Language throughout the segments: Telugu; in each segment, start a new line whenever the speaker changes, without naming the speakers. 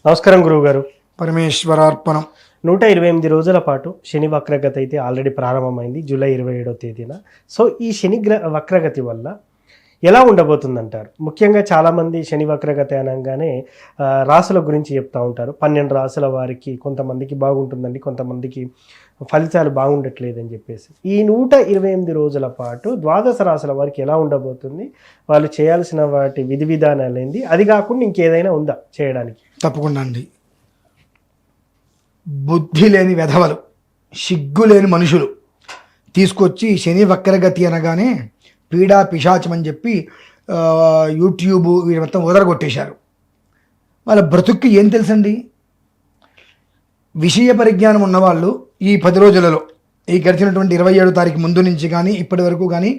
నమస్కారం గురువుగారు.
పరమేశ్వరార్పణం.
128 రోజుల పాటు శని వక్రగతి అయితే ఆల్రెడీ ప్రారంభమైంది జూలై 27వ తేదీన. సో ఈ శని వక్రగతి వల్ల ఎలా ఉండబోతుందంటారు? ముఖ్యంగా చాలామంది శని వక్రగతి అనగానే రాసుల గురించి చెప్తూ ఉంటారు. 12 రాసుల వారికి కొంతమందికి బాగుంటుందండి, కొంతమందికి ఫలితాలు బాగుండట్లేదని చెప్పేసి. ఈ 128 రోజుల పాటు ద్వాదశ రాసుల వారికి ఎలా ఉండబోతుంది, వాళ్ళు చేయాల్సిన వాటి విధి విధానాలు ఏంది, అది కాకుండా ఇంకేదైనా ఉందా చేయడానికి?
తప్పకుండా అండి. బుద్ధి లేని వెధవలు, సిగ్గు లేని మనుషులు తీసుకొచ్చి శని వక్రగతి అనగానే పీడా పిశాచం అని చెప్పి యూట్యూబ్ వీటి మొత్తం వదలగొట్టేశారు. వాళ్ళ బ్రతుక్కి ఏం తెలుసండి? విషయ పరిజ్ఞానం ఉన్నవాళ్ళు ఈ 10 రోజులలో, ఈ గడిచినటువంటి 27వ తారీఖు ముందు నుంచి కానీ ఇప్పటి వరకు కానీ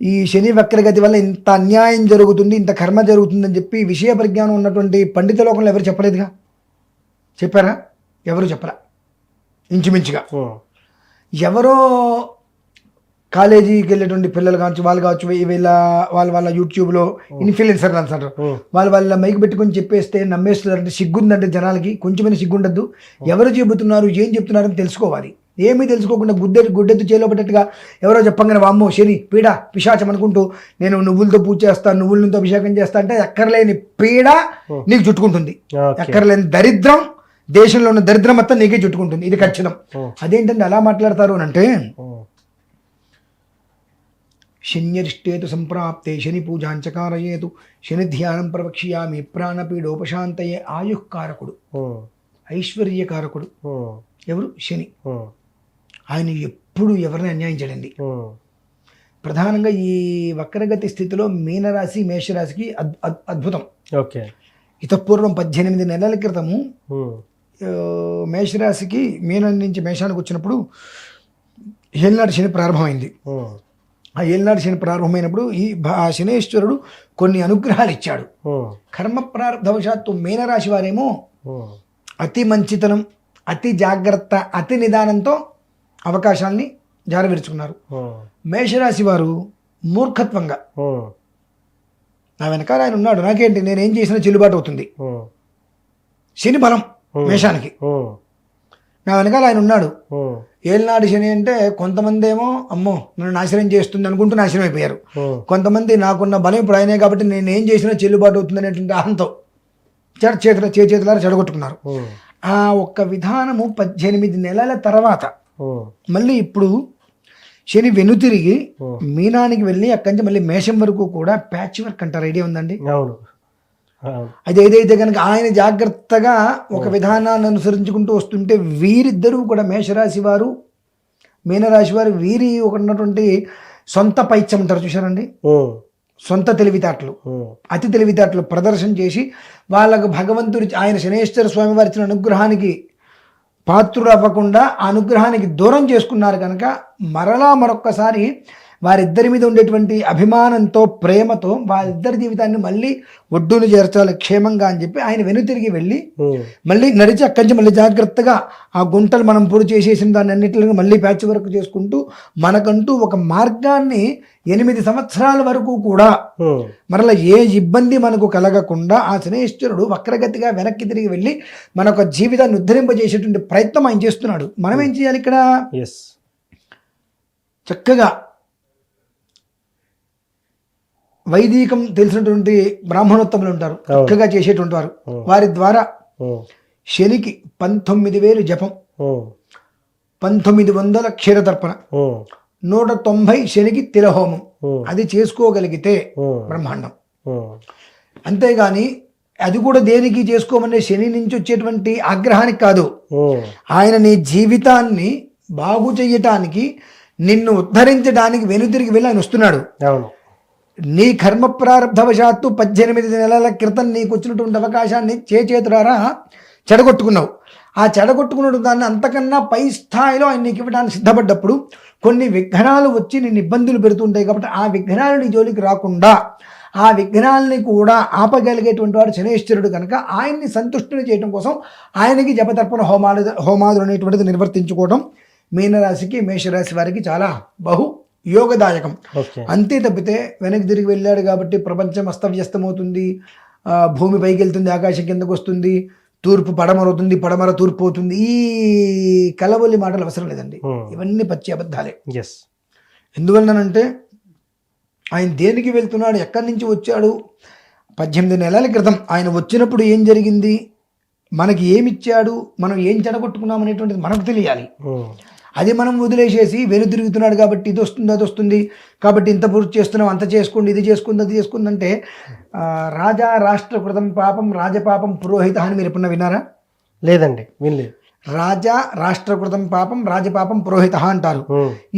ఈ శని వక్రగతి వల్ల ఇంత అన్యాయం జరుగుతుంది, ఇంత కర్మ జరుగుతుందని చెప్పి విషయ పరిజ్ఞానం ఉన్నటువంటి పండిత లోకంలో ఎవరు చెప్పలేదుగా. చెప్పారా? ఎవరు చెప్పరా. ఇంచుమించుగా ఎవరో కాలేజీకి వెళ్ళేటువంటి పిల్లలు కావచ్చు, వాళ్ళు కావచ్చు, వాళ్ళ యూట్యూబ్లో ఇన్ఫ్లుయెన్సర్లు అంటారు, వాళ్ళ మైక్ పెట్టుకొని చెప్పేస్తే నమ్మేస్తున్నారంటే సిగ్గుందంటే జనాలకి కొంచెమైనా సిగ్గుండద్దు. ఎవరు చెబుతున్నారు, ఏం చెప్తున్నారని తెలుసుకోవాలి. ఏమీ తెలుసుకోకుండా గుడ్డెత్తు చేలో పెట్టట్టుగా ఎవరో చెప్పంగానే వామ్మో శని పీడ పిశాచం అనుకుంటూ నేను నువ్వులతో పూజ చేస్తాను, నువ్వులతో అభిషేకం చేస్తా అంటే ఎక్కర్లేని పీడ నీకు చుట్టుకుంటుంది. ఎక్కర్లేని దరిద్రం, దేశంలో ఉన్న దరిద్రం మొత్తం నీకే చుట్టుకుంటుంది. ఇది ఖచ్చితం. అదేంటంటే అలా మాట్లాడతారు అని అంటే, శన్యరిష్టేతు సంప్రాప్తే శని పూజాంచకారయేతు శని ధ్యానం ప్రవక్ష్యామి ప్రాణపీడోపశాంతయే. ఆయుఃకారకుడు, ఐశ్వర్యకారకుడు ఎవరు? శని. ఆయన ఎప్పుడు ఎవరిని అన్యాయం చేయడండి. ప్రధానంగా ఈ వక్రగతి స్థితిలో మీనరాశి మేషరాశికి అద్భుతం.
ఓకే.
ఇతపూర్వం 18 నెలల క్రితము మేషరాశికి మీనం నుంచి మేషానికి వచ్చినప్పుడు ఏలినాటి శని ప్రారంభమైంది. ఆ ఏలినాటి శని ప్రారంభమైనప్పుడు ఆ శనేశ్వరుడు కొన్ని అనుగ్రహాలు ఇచ్చాడు. కర్మ ప్రారంభవశాత్తు మీనరాశి వారేమో అతి మంచితనం, అతి జాగ్రత్త, అతి నిదానంతో అవకాశాన్ని జారవిరుచుకున్నారు. మేషరాశి వారు మూర్ఖత్వంగా నా వెనకాల ఆయన ఉన్నాడు, నాకేంటి, నేనేం చేసినా చెల్లుబాటు అవుతుంది. శని బలం మేషానికి. నా వెనకాల ఆయన ఉన్నాడు. ఏలినాడు శని అంటే కొంతమంది ఏమో అమ్మో నన్ను నాశనం చేస్తుంది అనుకుంటూ నాశనం అయిపోయారు. కొంతమంది నాకున్న బలం ఇప్పుడు ఆయనే కాబట్టి నేను ఏం చేసినా చెల్లుబాటు అవుతుంది అనేటువంటి అహంతో చేతులారా చెడగొట్టుకున్నారు. ఆ ఒక్క విధానము 18 నెలల తర్వాత మళ్ళీ ఇప్పుడు శని వెనుతిరిగి మీనానికి వెళ్ళి అక్కడి నుంచి మళ్ళీ మేషం వరకు కూడా ప్యాచ్ వర్క్ అంటారు. ఐడియా ఉందండి? అది ఏదైతే కనుక ఆయన జాగ్రత్తగా ఒక విధానాన్ని అనుసరించుకుంటూ వస్తుంటే వీరిద్దరూ కూడా మేషరాశి వారు మీనరాశి వారు వీరి ఉన్నటువంటి సొంత పైత్యం అంటారు చూసారండి, సొంత తెలివితేటలు, అతి తెలివితేటలు ప్రదర్శన చేసి వాళ్ళకు భగవంతుడి ఆయన శనేశ్వర స్వామి వారి ఇచ్చిన అనుగ్రహానికి పాత్రులు అవ్వకుండా ఆ అనుగ్రహానికి దూరం చేసుకున్నారు కనుక మరలా మరొక్కసారి వారిద్దరి మీద ఉండేటువంటి అభిమానంతో, ప్రేమతో వారిద్దరి జీవితాన్ని మళ్ళీ ఒడ్డును చేర్చాలి క్షేమంగా అని చెప్పి ఆయన వెనుతిరిగి వెళ్ళి మళ్ళీ నడిచి అక్కడి నుంచి మళ్ళీ జాగ్రత్తగా ఆ గుంటలు మనం పొడి చేసేసిన దాన్ని అన్నింటిలో మళ్ళీ ప్యాచ్ వర్క్ చేసుకుంటూ మనకంటూ ఒక మార్గాన్ని 8 సంవత్సరాల వరకు కూడా మరలా ఏ ఇబ్బంది మనకు కలగకుండా ఆ శనేశ్వరుడు వక్రగతిగా వెనక్కి తిరిగి వెళ్ళి మన ఒక జీవితాన్ని ఉద్ధరింపజేసేటువంటి ప్రయత్నం ఆయన చేస్తున్నాడు. మనం ఏం చేయాలి ఇక్కడ? చక్కగా వైదికం తెలిసినటువంటి బ్రాహ్మణోత్తములు ఉంటారు, చక్కగా చేసేటువంటి వారు. వారి ద్వారా శనికి 19,000 జపం, 1900 క్షీరతర్పణ, 190 శనికి తిలహోమం అది చేసుకోగలిగితే బ్రహ్మాండం. అంతేగాని అది కూడా దేనికి చేసుకోమనే శని నుంచి వచ్చేటువంటి ఆగ్రహానికి కాదు, ఆయన నీ జీవితాన్ని బాగు చెయ్యటానికి, నిన్ను ఉద్ధరించడానికి వెనుతిరిగి వెళ్ళి ఆయన వస్తున్నాడు. నీ కర్మ ప్రారంభవశాత్తు 18 నెలల క్రితం నీకు వచ్చినటువంటి అవకాశాన్ని చేతులారా చెడగొట్టుకున్నావు. ఆ చెడగొట్టుకున్న దాన్ని అంతకన్నా పై స్థాయిలో ఆయన నీకు ఇవ్వడానికి సిద్ధపడ్డప్పుడు కొన్ని విఘ్నాలు వచ్చి నేను ఇబ్బందులు పెడుతుంటాయి కాబట్టి ఆ విఘ్నాలు నీ జోలికి రాకుండా ఆ విఘ్నాలని కూడా ఆపగలిగేటువంటి వాడు శనేశ్వరుడు కనుక ఆయన్ని సంతుష్టిని చేయడం కోసం ఆయనకి జపతర్పణ హోమాదులు అనేటువంటిది నిర్వర్తించుకోవడం మీనరాశికి మేషరాశి వారికి చాలా యోగదాయకం. అంతే తప్పితే వెనక్కి తిరిగి వెళ్ళాడు కాబట్టి ప్రపంచం అస్తవ్యస్తమవుతుంది, భూమి పైకి వెళ్తుంది, ఆకాశం కిందకు వస్తుంది, తూర్పు పడమర అవుతుంది, పడమర తూర్పు అవుతుంది. ఈ కలబొల్లి మాటలు అవసరం లేదండి. ఇవన్నీ పచ్చి అబద్ధాలే.
ఎస్.
ఎందువలనంటే ఆయన దేనికి వెళ్తున్నాడు, ఎక్కడి నుంచి వచ్చాడు, 18 నెలల క్రితం ఆయన వచ్చినప్పుడు ఏం జరిగింది, మనకి ఏమిచ్చాడు, మనం ఏం చెడగొట్టుకున్నాం అనేటువంటిది మనకు తెలియాలి. అది మనం వదిలేసేసి వెనుదిరుగుతున్నాడు కాబట్టి ఇది వస్తుంది అది వస్తుంది కాబట్టి ఇంత పూర్తి చేస్తున్నాం, అంత చేసుకోండి, ఇది చేసుకుంది అది చేసుకుంది అంటే రాజా రాష్ట్రకృతం పాపం రాజపాపం పురోహిత అని మీరు ఎప్పుడన్నా విన్నారా?
లేదండి, వినలేదు.
రాజా రాష్ట్రకృతం పాపం రాజపాపం పురోహిత అంటారు.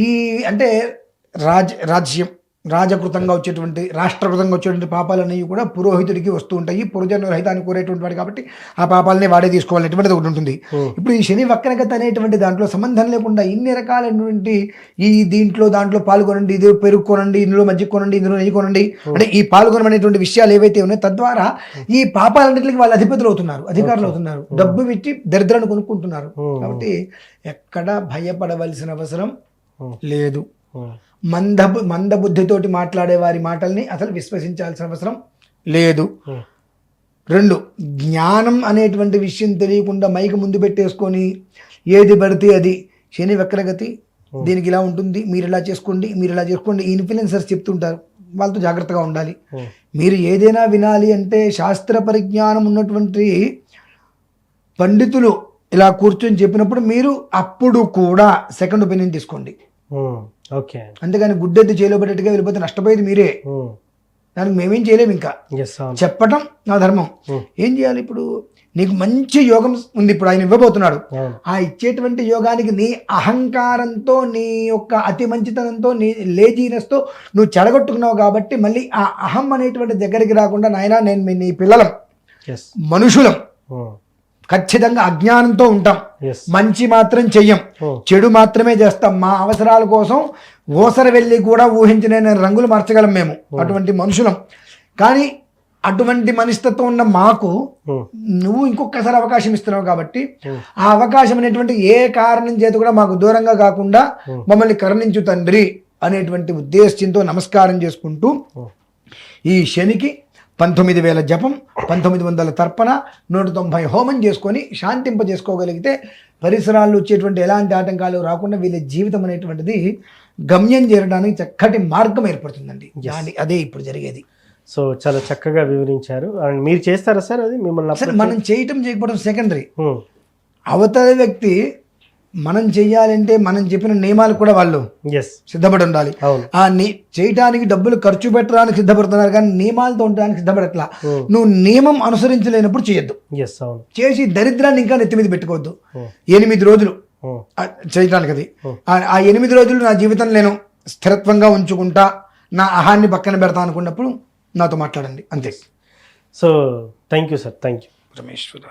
ఈ అంటే రాజ్యం రాజకృతంగా వచ్చేటువంటి రాష్ట్రకృతంగా వచ్చేటువంటి పాపాలన్నీ కూడా పురోహితుడికి వస్తూ ఉంటాయి. పురోజన రహితాన్ని కోరేటువంటి వాడు కాబట్టి ఆ పాపాలని వాడే తీసుకోవాలనేటువంటిది ఒకటి ఉంటుంది. ఇప్పుడు ఈ శని వక్రగత అనేటువంటి దాంట్లో సంబంధం లేకుండా ఇన్ని రకాలైనటువంటి ఈ దాంట్లో పాల్గొనండి, ఇది పెరుగు కొనండి, ఇందులో మజ్జిగ కొనండి, ఇందులో నెయ్యి కొనండి అంటే ఈ పాల్గొనమనేటువంటి విషయాలు ఏవైతే ఉన్నాయో తద్వారా ఈ పాపాలన్నింటికి వాళ్ళు అధిపతులు అవుతున్నారు, అధికారులు అవుతున్నారు, డబ్బు పెట్టి దరిద్రాన్ని కొనుక్కుంటున్నారు. కాబట్టి ఎక్కడ భయపడవలసిన అవసరం లేదు. మందబుద్ధితోటి మాట్లాడే వారి మాటల్ని అసలు విశ్వసించాల్సిన అవసరం లేదు. 2, జ్ఞానం అనేటువంటి విషయం తెలియకుండా మైకి ముందు పెట్టేసుకొని ఏది పడితే అది శని వక్రగతి, దీనికి ఇలా ఉంటుంది, మీరు ఇలా చేసుకోండి, మీరు ఇలా చేసుకోండి, ఇన్ఫ్లుయెన్సర్స్ చెప్తుంటారు, వాళ్ళతో జాగ్రత్తగా ఉండాలి. మీరు ఏదైనా వినాలి అంటే శాస్త్ర పరిజ్ఞానం ఉన్నటువంటి పండితులు ఇలా కూర్చొని చెప్పినప్పుడు మీరు అప్పుడు కూడా సెకండ్ ఒపీనియన్ తీసుకోండి.
ఓకే.
అంతేగాని గుడ్డెద్దు చేయలేబడేట్టుగా వెళ్ళిపోతే నష్టపోయేది మీరే. దానికి మేమేం చేయలేము. ఇంకా చెప్పటం నా ధర్మం. ఏం చేయాలి? ఇప్పుడు నీకు మంచి యోగం ఉంది, ఇప్పుడు ఆయన ఇవ్వబోతున్నాడు. ఆ ఇచ్చేటువంటి యోగానికి నీ అహంకారంతో, నీ యొక్క అతి మంచితనంతో, నీ లేజీనెస్తో నువ్వు చెడగొట్టుకున్నావు కాబట్టి మళ్ళీ ఆ అహం అనేటువంటి దగ్గరికి రాకుండా, నాయనా నేను నీ పిల్లలం, మనుషులం, ఖచ్చితంగా అజ్ఞానంతో ఉంటాం, మంచి మాత్రం చెయ్యం, చెడు మాత్రమే చేస్తాం, మా అవసరాల కోసం ఓసర వెళ్ళి కూడా ఊహించిన రంగులు మార్చగలం మేము, అటువంటి మనుషులం. కానీ అటువంటి మనస్తత్వం ఉన్న మాకు నువ్వు ఇంకొకసారి అవకాశం ఇస్తున్నావు కాబట్టి ఆ అవకాశం అనేటువంటి ఏ కారణం చేత కూడా మాకు దూరంగా కాకుండా మమ్మల్ని కరుణించు తండ్రి అనేటువంటి ఉద్దేశంతో నమస్కారం చేసుకుంటూ ఈ శనికి 19,000 జపం, 1900 తర్పణ, 190 హోమం చేసుకొని శాంతింపజేసుకోగలిగితే పరిసరాల్లో వచ్చేటువంటి ఎలాంటి ఆటంకాలు రాకుండా వీళ్ళ జీవితం అనేటువంటిది గమ్యం చేరడానికి చక్కటి మార్గం ఏర్పడుతుందండి. అదే ఇప్పుడు జరిగేది.
సో చాలా చక్కగా వివరించారు. అండ్ మీరు చేస్తారా సార్ అది? మిమ్మల్ని
మనం చేయటం చేయకపోవడం సెకండరీ. అవతల వ్యక్తి మనం చెయ్యాలంటే మనం చెప్పిన నియమాలు కూడా వాళ్ళు సిద్ధపడి ఉండాలి. ఆ చేయటానికి డబ్బులు ఖర్చు పెట్టడానికి సిద్ధపడుతున్నారు కానీ నియమాలతో ఉండడానికి సిద్ధపడట్లా. నువ్వు నియమం అనుసరించలేనప్పుడు చేయొద్దు. చేసి దరిద్రాన్ని ఇంకా నెత్తి మీద పెట్టుకోవద్దు. 8 రోజులు చేయటానికి అది ఆ 8 రోజులు నా జీవితం నేను స్థిరత్వంగా ఉంచుకుంటా, నా అహాన్ని పక్కన పెడతా అనుకున్నప్పుడు నాతో మాట్లాడండి, అంతే.
So thank you sir. Thank you.
Rameshwara.